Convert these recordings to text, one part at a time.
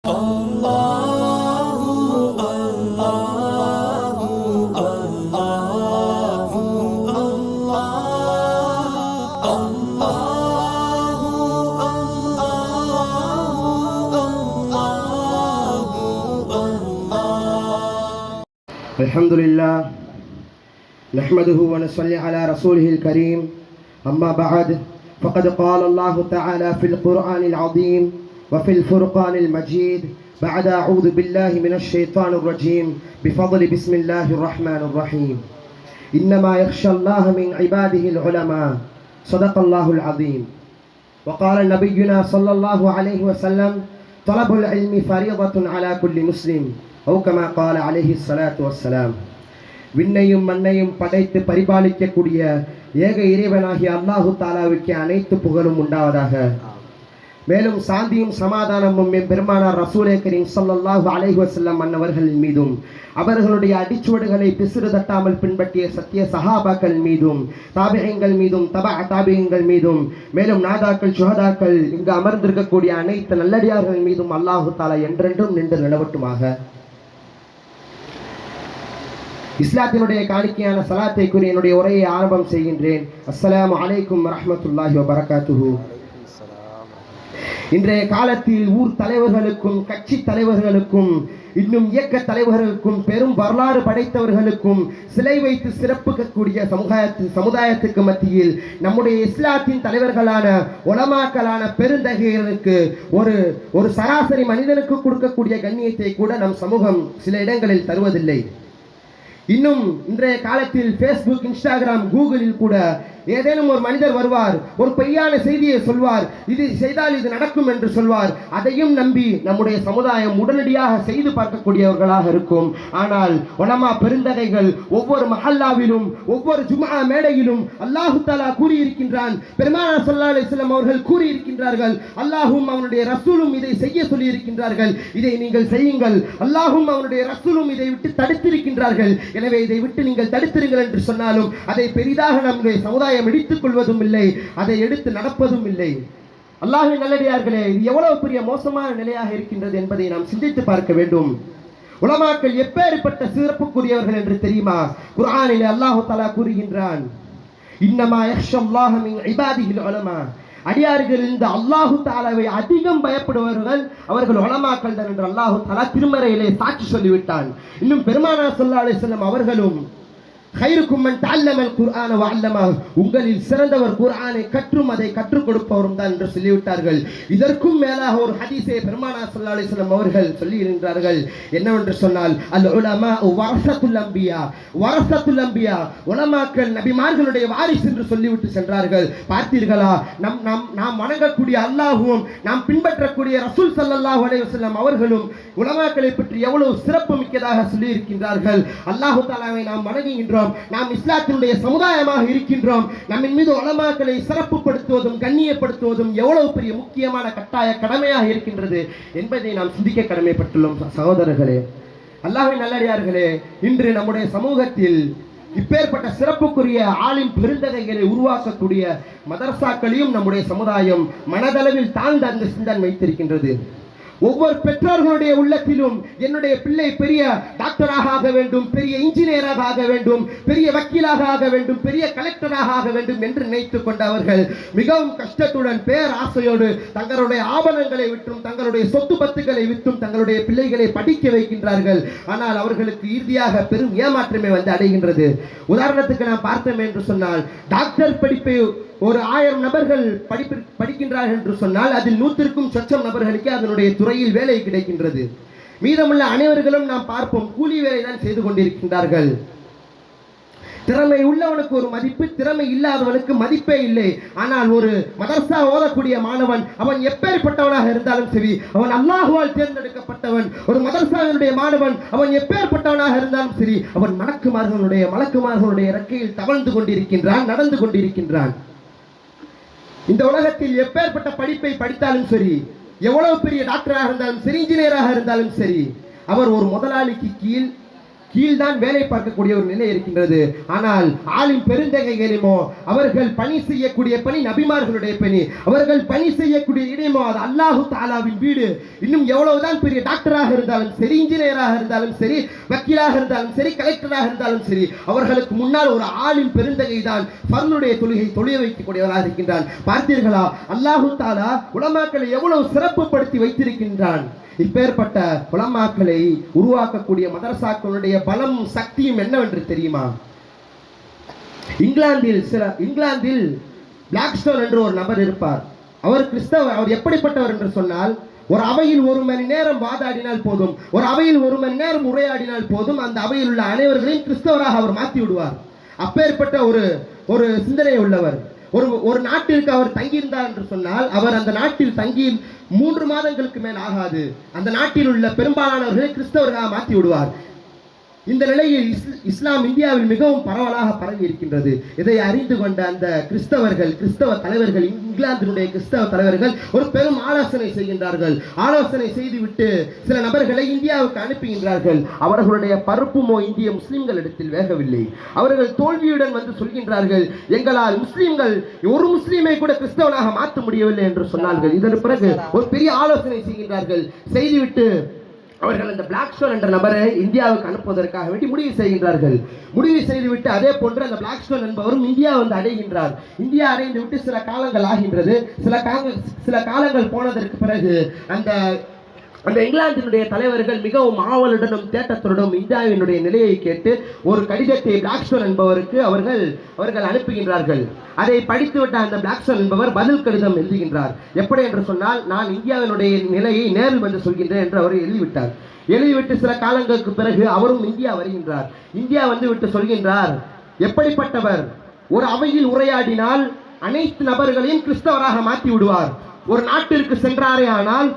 الحمد لله نحمده ونصلي على رسوله الكريم أما بعد فقد قال الله تعالى في القرآن العظيم وفي الفرقان المجيد بعد أعوذ بالله من الشيطان الرجيم بفضل بسم الله الرحمن الرحيم إنما يخشى الله من عباده العلماء صدق الله العظيم. وقال نبينا صلى الله عليه وسلم طلب العلم فريضة على كل مسلم أو كما قال عليه الصلاة والسلام. விண்ணையும் மண்ணையும் படைத்து பரிபாலிக்கக்கூடிய ஏக இறைவனாகிய அல்லாஹு தாலாவுக்கு அனைத்து புகழும் உண்டாவதாக. மேலும் சாந்தியும் சமாதானமும் பெருமானார் ரசூலே கரீம் ஸல்லல்லாஹு அலைஹி வஸல்லம் அன்னவர்களின் மீதும் அவர்களுடைய அடிச்சுவடுகளை பிசுறு தட்டாமல் பின்பற்றிய சத்திய சஹாபாக்கள் மீதும் தாபிஈன்கள் மீதும் தாபிஈன்கள் மீதும் மேலும் நாதாக்கள் சுஹதாக்கள் இங்கு அமர்ந்திருக்கக்கூடிய அனைத்து நல்லடியார்கள் மீதும் அல்லாஹு தாலா என்றென்றும் நின்று நிலவட்டுமாக. இஸ்லாத்தினுடைய காணிக்கையான சலாத்தை கூறி என்னுடைய உரையை ஆரம்பம் செய்கின்றேன். அஸ்ஸலாமு அலைக்கும் வரஹ்மத்துல்லாஹி வபரகாத்துஹு. இன்றைய காலத்தில் ஊர் தலைவர்களுக்கும் கட்சி தலைவர்களுக்கும் இன்னும் இயக்க தலைவர்களுக்கும் பெரும் வரலாறு படைத்தவர்களுக்கும் சிலை வைத்து சிறப்பிக்கக்கூடிய சமுதாயத்துக்கு மத்தியில் நம்முடைய இஸ்லாத்தின் தலைவர்களான உலமாக்களான பெருந்தகைகளுக்கு ஒரு சராசரி மனிதனுக்கு கொடுக்கக்கூடிய கண்ணியத்தை கூட நம் சமூகம் சில இடங்களில் தருவதில்லை. இன்னும் இன்றைய காலத்தில் ஃபேஸ்புக், இன்ஸ்டாகிராம், கூகுளில் கூட ஏதேனும் ஒரு மனிதர் வருவார், ஒரு பொய்யான செய்தியை சொல்வார், இது செய்தால் இது நடக்கும் என்று சொல்வார். அதையும் நம்பி நம்முடைய சமுதாயம் உடனடியாக செய்து பார்க்கக்கூடியவர்களாக இருக்கும். ஆனால் உலமா பெருந்தகைகள் ஒவ்வொரு மஹல்லாவிலும் ஒவ்வொரு ஜும்ஆ மேடையிலும் அல்லாஹு தஆலா கூறியிருக்கின்றான், பெருமானார் ஸல்லல்லாஹு அலைஹி வஸல்லம் அவர்கள் கூறியிருக்கின்றார்கள், அல்லாஹ்வும் அவனுடைய ரசூலும் இதை செய்ய சொல்லியிருக்கின்றார்கள், இதை நீங்கள் செய்யுங்கள். அல்லாஹ்வும் அவனுடைய ரசூலும் இதை விட்டு தடுத்திருக்கின்றார்கள், எனவே இதை விட்டு நீங்கள் தடுத்திருங்கள் என்று சொன்னாலும் அதை பெரிதாக நம்முடைய சமுதாயம் எடுத்துக் கொள்வதும் இல்லை, அதை எடுத்து நடப்பதும் இல்லை. அல்லாஹ்வின் நல்லடியார்களே, இது எவ்வளவு பெரிய மோசமான நிலையாக இருக்கின்றது என்பதை நாம் சிந்தித்து பார்க்க வேண்டும். உலமாக்கள் எப்பேற்பட்ட சிறப்புக்குரியவர்கள் என்று தெரியுமா? குர்ஆனிலே அல்லாஹ் தஆலா கூறுகின்றான், இன்னமா யக்ஷல்லாஹ மின் இபாதிஹில் உலமா. அடியார்களிலிருந்து அல்லாஹு தஆலாவை அதிகம் பயப்படுபவர்கள் அவர்கள் உலமாக்கள் தான் என்று அல்லாஹு தஆலா திருமறையிலே சாட்சி சொல்லிவிட்டான். இன்னும் பெருமானார் ஸல்லல்லாஹு அலைஹி வஸல்லம் அவர்களும் خيركم من تعلم القرآن وعلمه, உங்களில் சிறந்தவர் குர்ஆனை கற்றும் அதை கற்றுக் கொடுப்பவரும் தான் என்று சொல்லிவிட்டார்கள். இதற்கும் மேலாக ஒரு ஹதீஸை பெருமானார் ஸல்லல்லாஹு அலைஹி வஸல்லம் அவர்கள் சொல்லியிருக்கிறார்கள். என்னவென்று சொன்னால், அல் உலமா வரஸத்துல் அன்பியா, வரஸத்துல் அன்பியா, உலமாக்கள் நபிமார்களுடைய வாரிசு என்று சொல்லிவிட்டு சென்றார்கள். பார்த்தீர்களா, நாம் வணங்கக்கூடிய அல்லாஹ்வும் நாம் பின்பற்றக்கூடிய ரசூல் ஸல்லல்லாஹு அலைஹி வஸல்லம் அவர்களும் உலமாக்களை பற்றி எவ்வளவு சிறப்பு மிக்கதாக சொல்லி இருக்கின்றார்கள். அல்லாஹ் தஆலாவை நாம் வணங்குகின்றோம், நாம் இஸ்லாத்தினுடைய சமுதாயமாக இருக்கின்றோம். நம்மின் மீது உலமாக்களை சிறப்புப்படுத்துவதும் கண்ணியப்படுத்துவதும் எவ்வளவு பெரிய முக்கியமான கட்டாய கடமையாக இருக்கின்றது என்பதை நாம் சிந்திக்க கடமைப்பட்டுள்ளோம். சகோதரர்களே, அல்லாஹ்வின் நல்லடியார்களே, இன்று நம்முடைய சமூகத்தில் இப்பேற்பட்ட சிறப்புக்குரிய ஆலிம் பெருந்தகைகளை உருவாக்கக்கூடிய மதரசாக்களையும் நம்முடைய சமுதாயம் மனதளவில் தாழ்ந்த அந்த சிந்தனை வைத்திருக்கின்றது. ஒவ்வொரு பெற்றோர்களுடைய உள்ளத்திலும் என்னுடைய பிள்ளை பெரிய டாக்டராக ஆக வேண்டும், பெரிய இன்ஜினியராக ஆக வேண்டும், பெரிய வக்கீலாக ஆக வேண்டும், பெரிய கலெக்டராக ஆக வேண்டும் என்று நினைத்துக் கொண்டவர்கள் மிகவும் கஷ்டத்துடன் பேராசையோடு தங்களுடைய ஆபரணங்களை விற்றும் தங்களுடைய சொத்து பத்துக்களை விற்றும் தங்களுடைய பிள்ளைகளை படிக்க வைக்கின்றார்கள். ஆனால் அவர்களுக்கு இறுதியாக பெரும் ஏமாற்றமே வந்து அடைகின்றது. உதாரணத்துக்கு நாம் பார்த்தோம் என்று சொன்னால், டாக்டர் படிப்பை ஒரு 1000 நபர்கள் படிக்கின்றார்கள் என்று சொன்னால் அதில் 100க்கும் சொச்சம் நபர்களுக்கு அதனுடைய துறையில் வேலை கிடைக்கின்றது. மீதமுள்ள அனைவர்களும் நாம் பார்ப்போம், கூலி வேலை தான் செய்து கொண்டிருக்கின்றார்கள். திறமை உள்ளவனுக்கு ஒரு மதிப்பு, திறமை இல்லாதவனுக்கு மதிப்பே இல்லை. ஆனால் ஒரு மதரசா ஓதக்கூடிய மாணவன் அவன் எப்பேற்பட்டவனாக இருந்தாலும் சரி, அவன் அல்லாஹ்வால் தேர்ந்தெடுக்கப்பட்டவன். ஒரு மதரசாவினுடைய மாணவன் அவன் எப்பேற்பட்டவனாக இருந்தாலும் சரி, அவன் மலக்குமார்களுடைய இறக்கையில் தவழ்ந்து கொண்டிருக்கின்றான், நடந்து கொண்டிருக்கின்றான். இந்த உலகத்தில் எப்பேற்பட்ட படிப்பை படித்தாலும் சரி, எவ்வளவு பெரிய டாக்டராக இருந்தாலும் சரி, இன்ஜினியராக இருந்தாலும் சரி, அவர் ஒரு முதலாளிக்கு கீழ்தான் வேலை பார்க்கக்கூடிய ஒரு நிலை இருக்கின்றது. ஆனால் ஆலிம் பெருந்தகைகளுமோ அவர்கள் பணி செய்யக்கூடிய பணி நபிமார்களுடைய பணி, அவர்கள் பணி செய்யக்கூடிய இடமோ அது அல்லாஹு தாலாவின் வீடு. இன்னும் எவ்வளவுதான் பெரிய டாக்டராக இருந்தாலும் சரி, இன்ஜினியராக இருந்தாலும் சரி, வக்கீலாக இருந்தாலும் சரி, கலெக்டராக இருந்தாலும் சரி, அவர்களுக்கு முன்னால் ஒரு ஆலிம் பெருந்தகை தான் ஃபர்லுடைய தொழுகை தொழில் வைக்கக்கூடியவராக இருக்கின்றான். பார்த்தீர்களா, அல்லாஹு தாலா உலமாக்களை எவ்வளவு சிறப்புப்படுத்தி வைத்திருக்கின்றான். இப்பேற்பட்ட உலமாக்களை உருவாக்கக்கூடிய மதரசாக்களுடைய பலம் சக்தியும் என்னவென்று தெரியுமா? இங்கிலாந்தில் பிளாக்ஸ்டோன் என்று ஒரு நபர் இருப்பார். அவர் கிறிஸ்தவர். அவர் எப்படிப்பட்டவர் என்று சொன்னால், ஒரு அவையில் 1 மணி நேரம் வாதாடினால் போதும், ஒரு அவையில் 1 மணி நேரம் உரையாடினால் போதும், அந்த அவையில் உள்ள அனைவர்களையும் கிறிஸ்தவராக அவர் மாற்றி விடுவார். அப்பேற்பட்ட ஒரு சிந்தனை உள்ளவர். ஒரு நாட்டிற்கு அவர் தங்கியிருந்தார் என்று சொன்னால், அவர் அந்த நாட்டில் தங்கி 3 மாதங்களுக்கு மேல் ஆகாது, அந்த நாட்டில் உள்ள பெரும்பாலானவர்களை கிறிஸ்தவர்களாக மாற்றி விடுவார். இந்த நிலையில் இஸ்லாம் இந்தியாவில் மிகவும் பரவலாக பரவி இருக்கின்றது. இதை அறிந்து கொண்ட அந்த கிறிஸ்தவ தலைவர்கள், இங்கிலாந்தினுடைய கிறிஸ்தவ தலைவர்கள் ஒரு பெரும் ஆலோசனை செய்கின்றார்கள். ஆலோசனை செய்துவிட்டு சில நபர்களை இந்தியாவுக்கு அனுப்புகின்றார்கள். அவர்களுடைய பருப்புமோ இந்திய முஸ்லிம்களிடத்தில் வேகவில்லை. அவர்கள் தோல்வியுடன் வந்து சொல்கின்றார்கள், எங்களால் ஒரு முஸ்லீமை கூட கிறிஸ்தவனாக மாற்ற முடியவில்லை என்று சொன்னார்கள். இதன் பிறகு ஒரு பெரிய ஆலோசனை செய்கின்றார்கள். செய்துவிட்டு அவர்கள் அந்த பிளாக்ஸ்டோன் என்ற நபரை இந்தியாவுக்கு அனுப்புவதற்காக வேண்டி முடிவு செய்கின்றார்கள். முடிவு செய்துவிட்டு அதே போன்று அந்த பிளாக்ஸ்டோன் என்பவரும் இந்தியா வந்து அடைகின்றார். இந்தியா அடைந்து விட்டு சில காலங்கள் ஆகின்றது. சில காலங்கள் போனதற்கு பிறகு அந்த இங்கிலாந்தினுடைய தலைவர்கள் மிகவும் ஆவலுடனும் தேட்டத்துடனும் இந்தியாவினுடைய நிலையை கேட்டு ஒரு கடிதத்தை பிளாக்ஸ்டோன் என்பவருக்கு அவர்கள் அனுப்புகின்றார்கள். அதை படித்துவிட்ட அந்த பிளாக்ஸ்டோன் என்பவர் பதில் கடிதம் எழுதுகின்றார். எப்படி என்று சொன்னால், நான் இந்தியாவினுடைய நிலையை நேரில் வந்து சொல்கின்றேன் என்று அவர் எழுதிவிட்டார். எழுதிவிட்டு சில காலங்களுக்கு பிறகு அவரும் இந்தியா வருகின்றார். இந்தியா வந்து விட்டு சொல்கின்றார், எப்படிப்பட்டவர், ஒரு அவையில் உரையாடினால் அனைத்து நபர்களையும் கிறிஸ்தவராக மாற்றி விடுவார். ஒரு நாட்டிற்கு சென்றாரே ஆனால்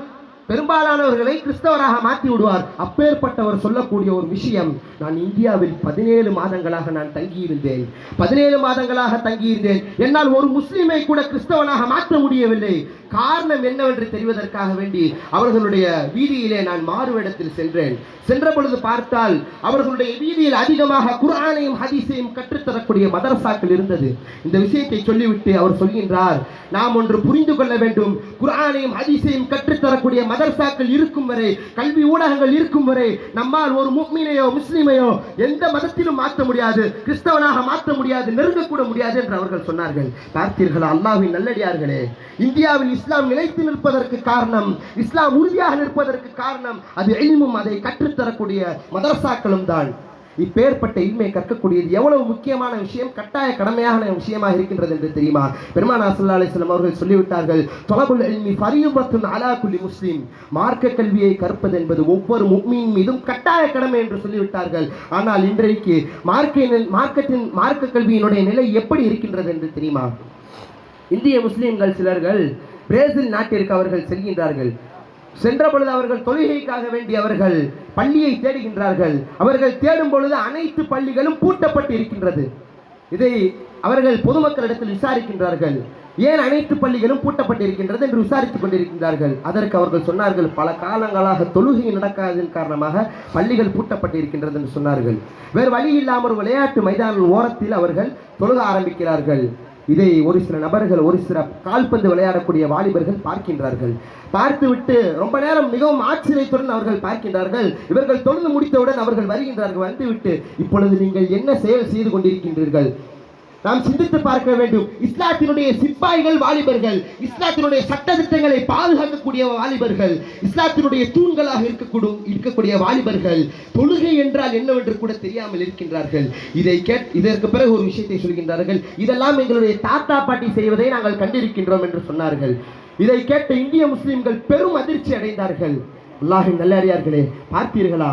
பெரும்பாலானவர்களை கிறிஸ்தவராக மாற்றி விடுவார். அப்பேற்பட்டவர் சொல்லக்கூடிய ஒரு விஷயம், நான் இந்தியாவில் 17 மாதங்களாக நான் தங்கியிருந்தேன். 17 மாதங்களாக தங்கியிருந்தேன். என்னால் ஒரு முஸ்லிமை கூட கிறிஸ்தவனாக மாற்ற முடியவில்லை. காரணம் என்னவென்று தெரிவதற்காக வேண்டி அவர்களுடைய வீதியிலே நான் மாறுவேடத்தில் சென்றேன். சென்ற பொழுது பார்த்தால் அவர்களுடைய வீதியில் அதிகமாக குர்ஆனையும் ஹதீஸையும் கற்றுத்தரக்கூடிய மதரசாக்கள் இருந்தது. இந்த விஷயத்தை சொல்லிவிட்டு அவர் சொல்கின்றார், நாம் ஒன்று புரிந்து கொள்ள வேண்டும். குர்ஆனையும் ஹதீஸையும் கற்றுத்தரக்கூடிய மதரசாக்கள் இருக்கும் வரை, கல்வி ஊடகங்கள் இருக்கும் வரை, நம்மால் ஒரு முஃமினையோ முஸ்லிமையோ எந்த மதத்திலும் மாற்ற முடியாது, கிறிஸ்தவனாக மாற்ற முடியாது, நெருங்கக்கூட முடியாது என்று அவர்கள் சொன்னார்கள். பார்த்தீர்களா, அல்லாஹ்வின் நல்லடியார்களே, இந்தியாவில் இஸ்லாம் நிலைத்து நிற்பதற்கு காரணம், இஸ்லாம் உறுதியாக நிற்பதற்கு காரணம் அது இல்மும் அதை கற்றுத்தரக்கூடிய மதரசாக்களும் தான். இப்பேற்பட்ட இல்மை கற்கக்கூடியது எவ்வளவு முக்கியமான விஷயம், கட்டாய கடமையான விஷயமாக இருக்கின்றது என்று தெரியுமா? பெருமானார் ஸல்லல்லாஹு அலைஹி வஸல்லம் அவர்கள் சொல்லிவிட்டார்கள், தொலபுல் இல்மி ஃபரீதத்துன் அலா குல்லி முஸ்லிம். மார்க்க கல்வியை கற்பது என்பது ஒவ்வொரு முஃமின் மீதும் கட்டாய கடமை என்று சொல்லிவிட்டார்கள். ஆனால் இன்றைக்கு மார்க்க கல்வியினுடைய நிலை எப்படி இருக்கின்றது என்று தெரியுமா? இந்திய முஸ்லிம்கள் சிலர்கள் பிரேசில் நாட்டிற்கு அவர்கள் செல்கின்றார்கள். சென்ற பொழுது அவர்கள் தொழுகைக்காக வேண்டி அவர்கள் பள்ளியை தேடுகின்றார்கள். அவர்கள் தேடும் பொழுது அனைத்து பள்ளிகளும் பூட்டப்பட்டு இருக்கின்றது. இதை அவர்கள் பொதுமக்களிடத்தில் விசாரிக்கின்றார்கள். ஏன் அனைத்து பள்ளிகளும் பூட்டப்பட்டிருக்கின்றது என்று விசாரித்துக் கொண்டிருக்கின்றார்கள். அதற்கு அவர்கள் சொன்னார்கள், பல காலங்களாக தொழுகை நடக்காததன் காரணமாக பள்ளிகள் பூட்டப்பட்டிருக்கின்றது என்று சொன்னார்கள். வேறு வழி இல்லாமல் ஒரு விளையாட்டு மைதான ஓரத்தில் அவர்கள் தொழுக ஆரம்பிக்கிறார்கள். இதை ஒரு சில நபர்கள், ஒரு சில கால்பந்து விளையாடக்கூடிய வாலிபர்கள் பார்க்கின்றார்கள். பார்த்துவிட்டு ரொம்ப நேரம் மிகவும் ஆச்சரியத்துடன் அவர்கள் பார்க்கின்றார்கள். இவர்கள் தொழுது முடித்தவுடன் அவர்கள் வருகின்றார்கள். வந்துவிட்டு, இப்பொழுது நீங்கள் என்ன செயல் செய்து கொண்டிருக்கின்றீர்கள்? நாம் சிந்தித்து பார்க்க வேண்டும். இஸ்லாத்தினுடைய சிப்பாய்கள் வாலிபர்கள், இஸ்லாத்தினுடைய சட்டத்திட்டங்களை பாதுகாக்கக்கூடிய வாலிபர்கள், இஸ்லாத்தினுடைய தூண்களாக இருக்கக்கூடிய வாலிபர்கள் தொழுகை என்றால் என்னவென்று கூட தெரியாமல் இருக்கின்றார்கள். இதற்கு பிறகு ஒரு விஷயத்தை சொல்கின்றார்கள், இதெல்லாம் எங்களுடைய தாத்தா பாட்டி செய்வதை நாங்கள் கண்டிருக்கின்றோம் என்று சொன்னார்கள். இதை கேட்ட இந்திய முஸ்லிம்கள் பெரும் அதிர்ச்சி அடைந்தார்கள். அல்லாஹ்வின் நல்லடியார்களே, பார்த்தீர்களா,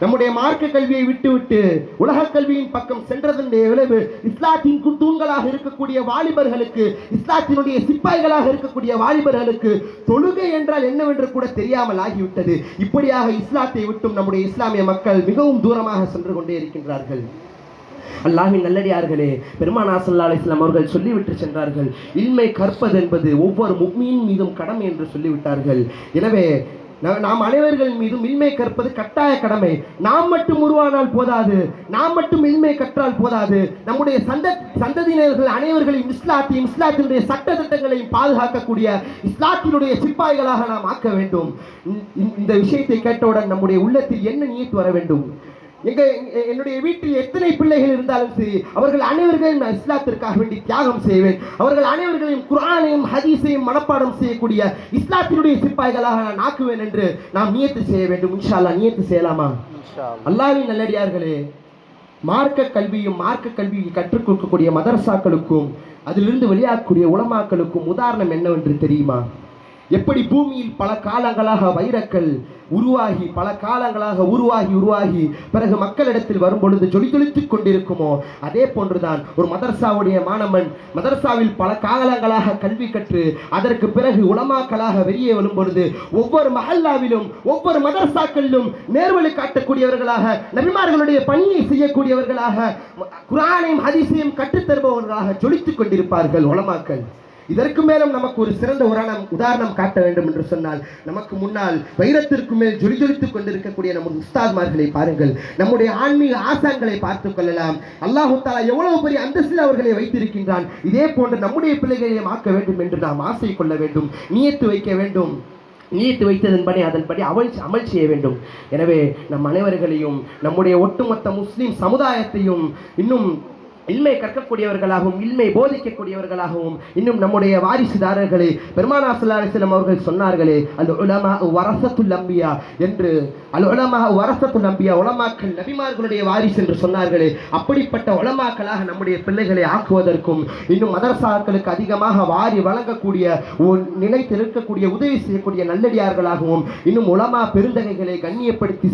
நம்முடைய மார்க்க கல்வியை விட்டுவிட்டு உலக கல்வியின் பக்கம் சென்றதனுடைய விளைவு இஸ்லாத்தின் தூண்களாக இருக்கக்கூடிய வாலிபர்களுக்கு, இஸ்லாத்தினுடைய சிப்பாய்களாக இருக்கக்கூடிய வாலிபர்களுக்கு தொழுகை என்றால் என்னவென்று கூட தெரியாமல் ஆகிவிட்டது. இப்படியாக இஸ்லாத்தை விட்டும் நம்முடைய இஸ்லாமிய மக்கள் மிகவும் தூரமாக சென்று கொண்டே இருக்கின்றார்கள். அல்லாஹ்வின் நல்லடியார்களே, பெருமானார் ஸல்லல்லாஹு அலைஹி வஸல்லம் அவர்கள் சொல்லிவிட்டு சென்றார்கள், இல்மை கற்பது என்பது ஒவ்வொரு முஃமின் மீதும் கடமை என்று சொல்லிவிட்டார்கள். எனவே நாம் அனைவர்கள் மீதும் இல்மை கற்பது கட்டாய கடமை. நாம் மட்டும் உருவானால் போதாது, நாம் மட்டும் இல்மை கற்றால் போதாது. நம்முடைய சந்ததியினர்கள் அனைவர்களையும் இஸ்லாத்தினுடைய சட்ட திட்டங்களையும் பாதுகாக்கக்கூடிய இஸ்லாத்தினுடைய சிப்பாய்களாக நாம் ஆக்க வேண்டும். இந்த விஷயத்தை கேட்டவுடன் நம்முடைய உள்ளத்தில் என்ன நியத்து வர வேண்டும்? என்னுடைய வீட்டில் எத்தனை பிள்ளைகள் இருந்தாலும் சரி, அவர்கள் அனைவர்களையும் நான் இஸ்லாத்திற்காக வேண்டி தியாகம் செய்வேன். அவர்கள் அனைவர்களையும் குர்ஆனையும் ஹதீஸையும் மனப்பாடம் செய்யக்கூடிய இஸ்லாத்தினுடைய சிப்பாய்களாக நான் ஆக்குவேன் என்று நாம் நியத்து செய்ய வேண்டும். இன்ஷா அல்லாஹ் நியத்து செய்யலாமா? அல்லாஹ்வின் நல்லடியார்களே, மார்க்க கல்வியை கற்றுக் கொடுக்கக்கூடிய மதரசாக்களுக்கும் அதிலிருந்து வெளியாகக்கூடிய உலமாக்களுக்கும் உதாரணம் என்னவென்று தெரியுமா? எப்படி பூமியில் பல காலங்களாக வைரக்கல் உருவாகி பிறகு மக்களிடத்தில் வரும் பொழுது ஜொலித்துக் கொண்டிருக்குமோ, அதே போன்றுதான் ஒரு மதரசாவுடைய மாணவன் மதரசாவில் பல காலங்களாக கல்வி கற்று அதற்கு பிறகு உலமாக்களாக வெளியே வரும் பொழுது ஒவ்வொரு மஹல்லாவிலும் ஒவ்வொரு மதரசாக்களிலும் நேர்வழி காட்டக்கூடியவர்களாக, நபிமார்களுடைய பணியை செய்யக்கூடியவர்களாக, குர்ஆனையும் ஹதீஸையும் கற்றுத்தருபவர்களாக ஜொலித்துக் கொண்டிருப்பார்கள் உலமாக்கள். இதற்கு மேலும் நமக்கு ஒரு சிறந்த உதாரணம் காட்ட வேண்டும் என்று சொன்னால், நமக்கு முன்னால் வைரத்திற்கு மேல் ஜொலித்துக் கொண்டிருக்கக்கூடிய நமது உஸ்தாத்மார்களை பாருங்கள், நம்முடைய ஆன்மீக ஆசான்களை பார்த்துக் கொள்ளலாம். அல்லாஹ் தஆலா எவ்வளவு பெரிய அந்தஸ்தில் அவர்களை வைத்திருக்கின்றான். இதே போன்று நம்முடைய பிள்ளைகளையும் ஆக்க வேண்டும் என்று நாம் ஆசை கொள்ள வேண்டும், நியத்து வைக்க வேண்டும். நியத்து வைத்ததன்படி அதன்படி அமல் செய்ய வேண்டும். எனவே நம் அனைவர்களையும் நம்முடைய ஒட்டுமொத்த முஸ்லிம் சமுதாயத்தையும் இன்னும் இல்மை கற்கக்கூடியவர்களாகவும் இல்மை போதிக்கக்கூடியவர்களாகவும் இன்னும் நம்முடைய வாரிசுதாரர்களே, பெருமானார் ஸல்லல்லாஹு அலைஹி வஸல்லம் அவர்கள் சொன்னார்களே, அல் உலமா வரஸத்துல் அன்பியா என்று, அல் உலமா வரஸத்துல் அன்பியா, உலமாக்கள் நபிமார்களுடைய வாரிசு என்று சொன்னார்களே, அப்படிப்பட்ட உலமாக்களாக நம்முடைய பிள்ளைகளை ஆக்குவதற்கும் இன்னும் மதரசாக்களுக்கு அதிகமாக வாரி வழங்கக்கூடிய நிலைத்து இருக்கக்கூடிய உதவி செய்யக்கூடிய நல்லடியார்களாகவும் இன்னும் உலமா பெருந்தகைகளை கண்ணியப்படுத்தி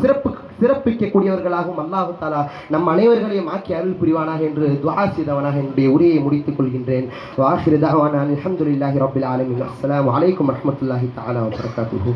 சிறப்பிக்கக்கூடியவர்களாகவும் அல்லாஹ் தஆலா நம் அனைவர்களையும் ஆக்கி அருள் புரிவானாக என்று துஆ செய்தவனாக என்னுடைய உரையை முடித்துக் கொள்கின்றேன். வஆகிரு தஅவானா அல்ஹம்துலில்லாஹி ரப்பில் ஆலமீன். அஸ்ஸலாமு அலைக்கும் வரஹ்மத்துல்லாஹி தஆலா வபரகாத்துஹு.